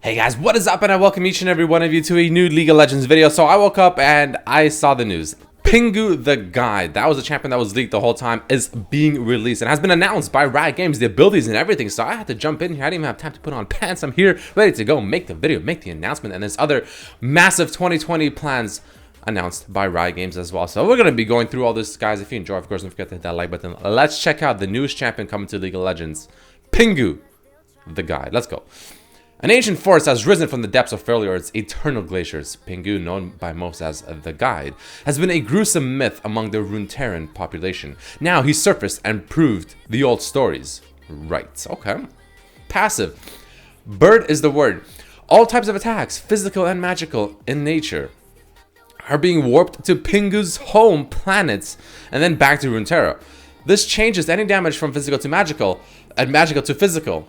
Hey guys, what is up? And I welcome each and every one of you to a new League of Legends video. So I woke up and I saw the news. PINGU the Guide, that was a champion that was leaked the whole time, is being released and has been announced by Riot Games, the abilities and everything. So I had to jump in here. I didn't even have time to put on pants. I'm here ready to go make the video, make the announcement, and there's other massive 2020 plans announced by Riot Games as well. So we're going to be going through all this, guys. If you enjoy, of course, don't forget to hit that like button. Let's check out the newest champion coming to League of Legends, PINGU the Guide. Let's go. An ancient forest has risen from the depths of Failur's eternal glaciers. PINGU, known by most as the Guide, has been a gruesome myth among the Runeterran population. Now he surfaced and proved the old stories right. Okay. Passive. Bird is the word. All types of attacks, physical and magical in nature, are being warped to PINGU's home planets and then back to Runeterra. This changes any damage from physical to magical and magical to physical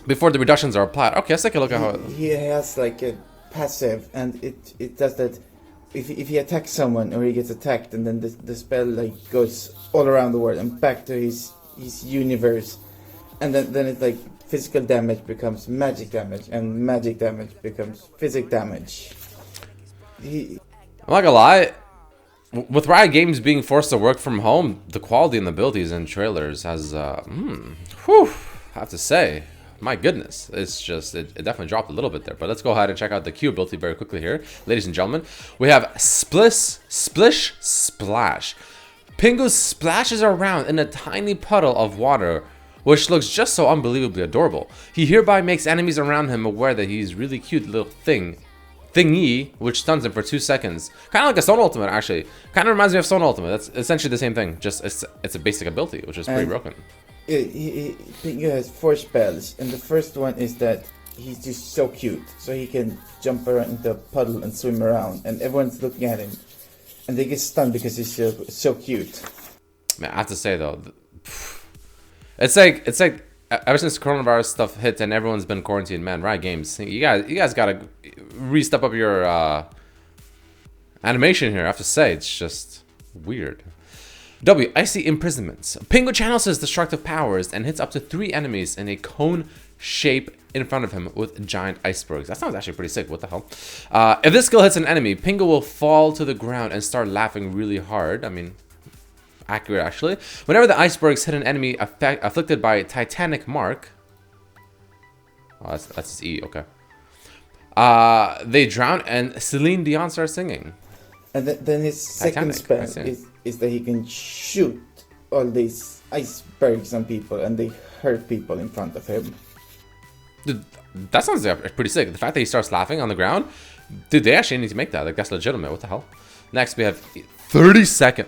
before the reductions are applied. Okay, let's take a look at how he has like a passive, and it does that if he attacks someone or he gets attacked, and then the spell like goes all around the world and back to his universe, and then it's like physical damage becomes magic damage, and magic damage becomes physic damage. I'm not gonna lie, with Riot Games being forced to work from home, the quality and the abilities in trailers has I have to say, my goodness, it's just, it definitely dropped a little bit there. But let's go ahead and check out the Q ability very quickly here. Ladies and gentlemen, we have Splish, Splash. PINGU splashes around in a tiny puddle of water, which looks just so unbelievably adorable. He hereby makes enemies around him aware that he's really cute little thingy, which stuns him for 2 seconds. Kind of like a Stone Ultimate, actually. Kind of reminds me of Stone Ultimate. That's essentially the same thing. Just it's a basic ability, which is pretty broken. PINGU has 4 spells, and the first one is that he's just so cute, so he can jump around into a puddle and swim around, and everyone's looking at him, and they get stunned because he's so cute. Man, I have to say though, it's like ever since coronavirus stuff hit and everyone's been quarantined, man, Riot Games, you guys gotta re-step up your animation here. I have to say, it's just weird. W. Icy Imprisonments. PINGU channels his destructive powers and hits up to 3 enemies in a cone shape in front of him with giant icebergs. That sounds actually pretty sick. What the hell? If this skill hits an enemy, PINGU will fall to the ground and start laughing really hard. I mean, accurate actually. Whenever the icebergs hit an enemy afflicted by Titanic Mark. Oh, that's E. Okay. They drown and Celine Dion starts singing. And then his second spell is that he can shoot all these icebergs on people, and they hurt people in front of him. Dude, that sounds pretty sick. The fact that he starts laughing on the ground, dude, they actually need to make that. Like, that's legitimate. What the hell? Next, we have 30-second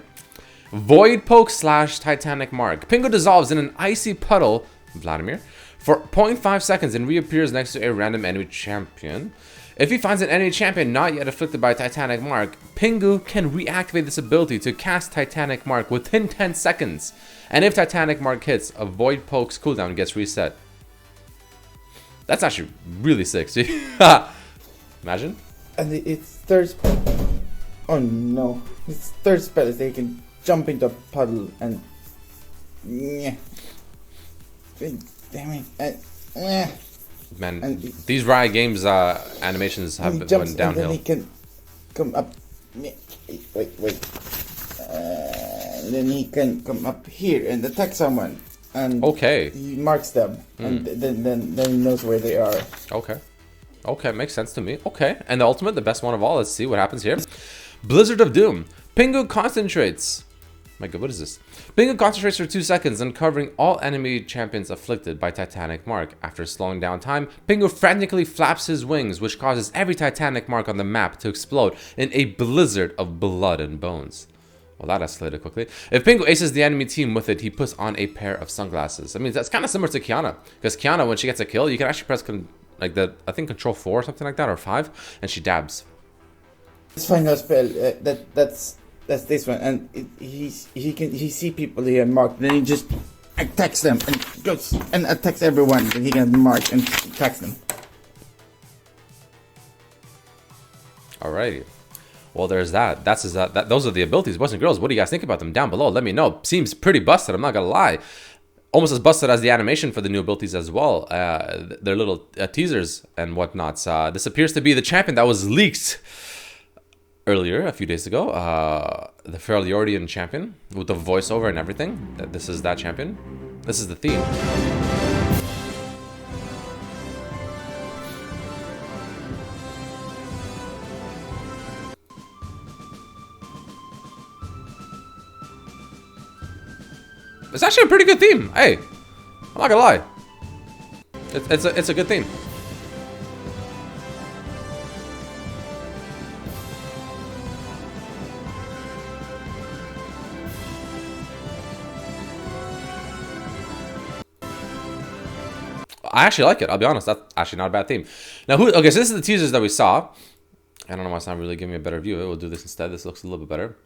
Void Poke / Titanic Mark. PINGU dissolves in an icy puddle, Vladimir, for 0.5 seconds and reappears next to a random enemy champion. If he finds an enemy champion not yet afflicted by Titanic Mark, PINGU can reactivate this ability to cast Titanic Mark within 10 seconds. And if Titanic Mark hits, a Void Poke's cooldown gets reset. That's actually really sick. See? Imagine. And its third spell. Oh no. Its third spell is that he can jump into a puddle and. Damn it. Man, these Riot Games animations have went downhill. And then he can come up. Wait. And then he can come up here and attack someone. And okay. He marks them, and then he knows where they are. Okay, makes sense to me. Okay, and the ultimate, the best one of all. Let's see what happens here. Blizzard of Doom. PINGU concentrates. My god, what is this? PINGU concentrates for 2 seconds, uncovering all enemy champions afflicted by Titanic Mark. After slowing down time, PINGU frantically flaps his wings, which causes every Titanic Mark on the map to explode in a blizzard of blood and bones. Well, that escalated quickly. If PINGU aces the enemy team with it, he puts on a pair of sunglasses. I mean, that's kind of similar to Kiana, because Kiana, when she gets a kill, you can actually press I think Control 4 or something like that, or 5, and she dabs. His final spell, that's this one, and he see people here marked, then he just attacks them and goes and attacks everyone that he can mark and attacks them. Alrighty. Well, there's that. Those are the abilities, boys and girls. What do you guys think about them down below? Let me know. Seems pretty busted. I'm not gonna lie. almost as busted as the animation for the new abilities as well. Their little teasers and whatnot. This appears to be the champion that was leaked earlier, a few days ago. The Feraliordian champion with the voiceover and everything. This is that champion. This is the theme. It's actually a pretty good theme. Hey, I'm not gonna lie. It's a good theme. I actually like it. I'll be honest. That's actually not a bad theme. Now, okay, so this is the teasers that we saw. I don't know why it's not really giving me a better view. We'll do this instead. This looks a little bit better.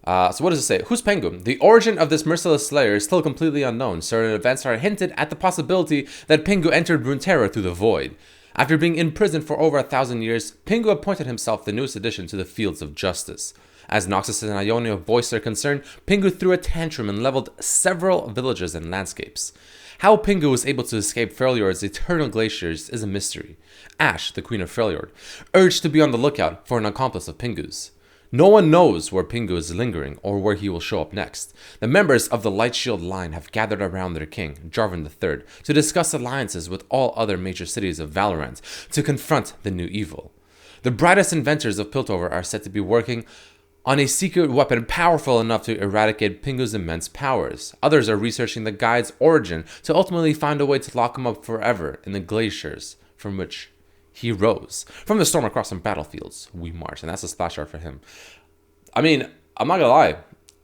So what does it say? Who's PINGU? The origin of this merciless slayer is still completely unknown. Certain events are hinted at the possibility that PINGU entered Runeterra through the void. After being imprisoned for over 1,000 years, PINGU appointed himself the newest addition to the fields of justice. As Noxus and Ionia voiced their concern, PINGU threw a tantrum and leveled several villages and landscapes. How PINGU was able to escape Freljord's eternal glaciers is a mystery. Ashe, the Queen of Freljord, urged to be on the lookout for an accomplice of PINGU's. No one knows where PINGU is lingering or where he will show up next. The members of the Light Shield line have gathered around their king, Jarvan III, to discuss alliances with all other major cities of Valorant to confront the new evil. The brightest inventors of Piltover are said to be working on a secret weapon powerful enough to eradicate PINGU's immense powers. Others are researching the guide's origin to ultimately find a way to lock him up forever in the glaciers from which he rose. From the storm across some battlefields, we march. And that's a splash art for him. I mean, I'm not gonna lie.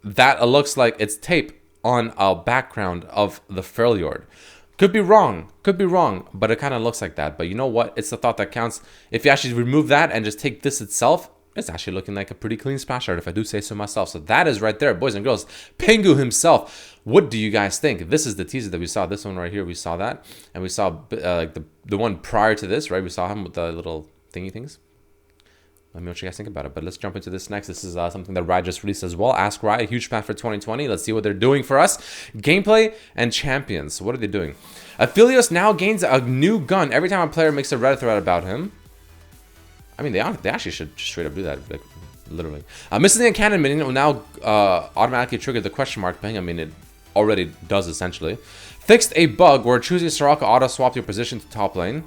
That looks like it's tape on a background of the Freljord. Could be wrong, but it kind of looks like that. But you know what? It's the thought that counts. If you actually remove that and just take this itself, it's actually looking like a pretty clean splash art, if I do say so myself. So that is right there, boys and girls. PINGU himself. What do you guys think? This is the teaser that we saw. This one right here, we saw that. And we saw like the one prior to this, right? We saw him with the little thingy things. Let me know what you guys think about it. But let's jump into this next. This is something that Riot just released as well. Ask Riot, a huge fan for 2020. Let's see what they're doing for us. Gameplay and champions. What are they doing? Aphelios now gains a new gun every time a player makes a Reddit thread about him. I mean, they actually should straight up do that, like, literally. Missing the cannon minion will now automatically trigger the question mark ping. I mean, it already does, essentially. Fixed a bug where choosing Soraka auto-swapped your position to top lane.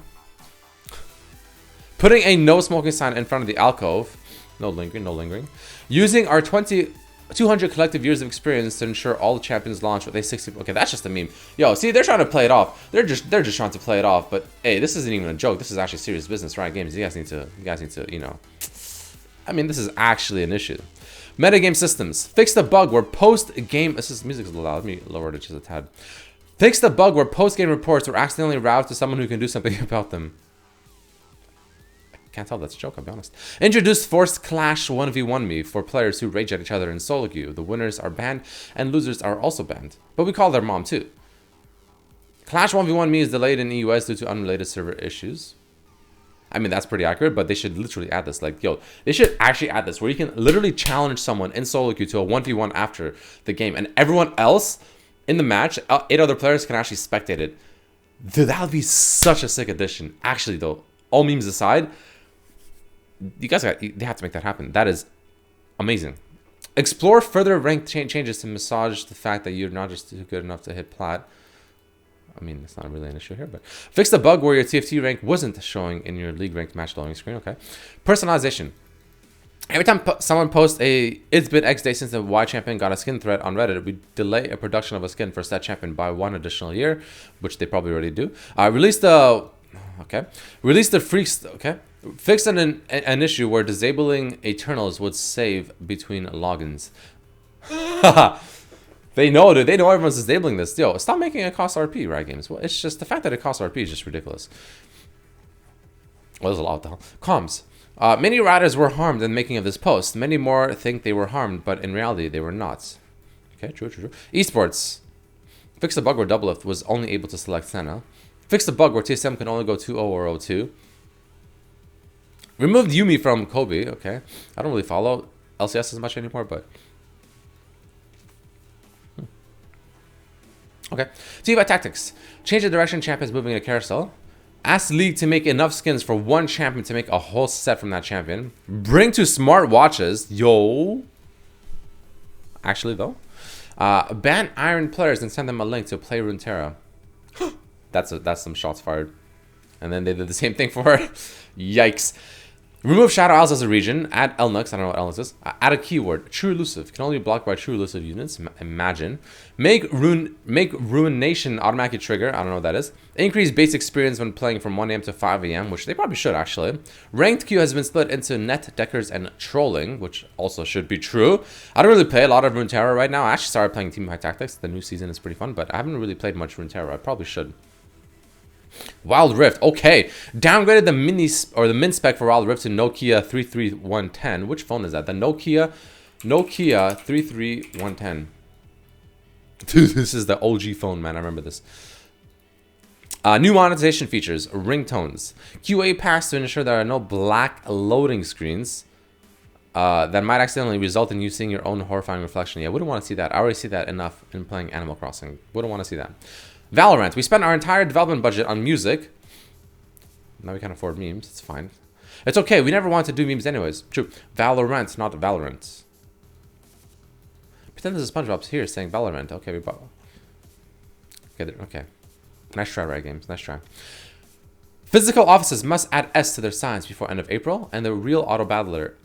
Putting a no smoking sign in front of the alcove. No lingering. Using our 200 collective years of experience to ensure all the champions launch with a 60. Okay, that's just a meme. Yo, see, they're trying to play it off. They're just trying to play it off. But hey, this isn't even a joke. This is actually serious business, right? Games. You guys need to, you know. I mean, this is actually an issue. Metagame systems. Fix the bug where post-game assist music's a little loud. Let me lower it just a tad. Fix the bug where post-game reports were accidentally routed to someone who can do something about them. Can't tell if that's a joke, I'll be honest. Introduce forced clash 1v1 me for players who rage at each other in solo queue. The winners are banned and losers are also banned. But we call their mom too. Clash 1v1 me is delayed in EUS due to unrelated server issues. I mean, that's pretty accurate, but they should literally add this. Like, yo, they should actually add this where you can literally challenge someone in solo queue to a 1v1 after the game. And everyone else in the match, 8 other players can actually spectate it. Dude, that would be such a sick addition. Actually, though, all memes aside, they have to make that happen. That is amazing. Explore further rank changes to massage the fact that you're not just too good enough to hit plat. I mean, it's not really an issue here, but fix the bug where your TFT rank wasn't showing in your league ranked match loading screen. Okay. Personalization. Every time someone posts it's been X days since the Y champion got a skin thread on Reddit, we delay a production of a skin for that champion by 1 additional year, which they probably already do. Release the freaks. Okay. Fix an issue where disabling Eternals would save between logins. They know, dude. They know everyone's disabling this. Yo, stop making it cost RP, right, games? Well, it's just the fact that it costs RP is just ridiculous. Well, there's a lot though. Comms. Many riders were harmed in the making of this post. Many more think they were harmed, but in reality, they were not. Okay, true. Esports. Fix the bug where Doublelift was only able to select Senna. Fix the bug where TSM can only go 2-0 or 0-2. Removed Yumi from Kobe. Okay. I don't really follow LCS as much anymore, but... Okay. Team by Tactics. Change the direction, champions moving in a carousel. Ask League to make enough skins for one champion to make a whole set from that champion. Bring 2 smart watches. Yo. Actually, though. Ban Iron players and send them a link to play Runeterra. That's some shots fired. And then they did the same thing for her. Yikes. Remove Shadow Isles as a region. Add Elnux. I don't know what Elnux is. Add a keyword. True elusive. Can only be blocked by true elusive units. Imagine. Make Ruination automatically trigger. I don't know what that is. Increase base experience when playing from 1 AM to 5 AM, which they probably should actually. Ranked queue has been split into net, deckers, and trolling, which also should be true. I don't really play a lot of Runeterra right now. I actually started playing Team High Tactics. The new season is pretty fun, but I haven't really played much Runeterra. I probably should. Wild Rift, okay. Downgraded the min spec for Wild Rift to Nokia 33110. Which phone is that? The Nokia 33110. Dude, this is the OG phone, man. I remember this. New monetization features, ringtones. QA packs to ensure there are no black loading screens that might accidentally result in you seeing your own horrifying reflection. Yeah, I wouldn't want to see that. I already see that enough in playing Animal Crossing. Wouldn't want to see that. Valorant. We spent our entire development budget on music. Now we can't afford memes. It's fine. It's okay. We never wanted to do memes anyways. True. Valorant, not Valorant. Pretend there's a SpongeBob here saying Valorant. Okay, we bought. Okay. Nice try, Riot Games. Nice try. Physical offices must add S to their signs before end of April, and the real battler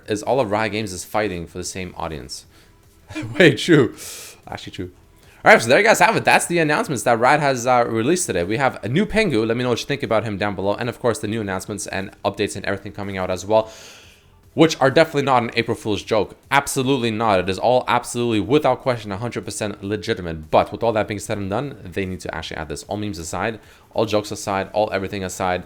is all of Riot Games is fighting for the same audience. Wait, true. Actually, true. All right, so there you guys have it. That's the announcements that Riot has released today. We have a new PINGU. Let me know what you think about him down below. And, of course, the new announcements and updates and everything coming out as well, which are definitely not an April Fool's joke. Absolutely not. It is all absolutely, without question, 100% legitimate. But with all that being said and done, they need to actually add this. All memes aside, all jokes aside, all everything aside,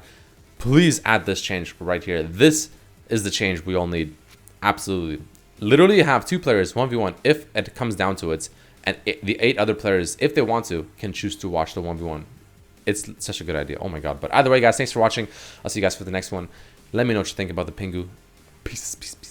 please add this change right here. This is the change we all need. Absolutely. Literally have 2 players, 1v1, if it comes down to it. And the 8 other players, if they want to, can choose to watch the 1v1. It's such a good idea. Oh my god. But either way, guys, thanks for watching. I'll see you guys for the next one. Let me know what you think about the PINGU. Peace, peace, peace.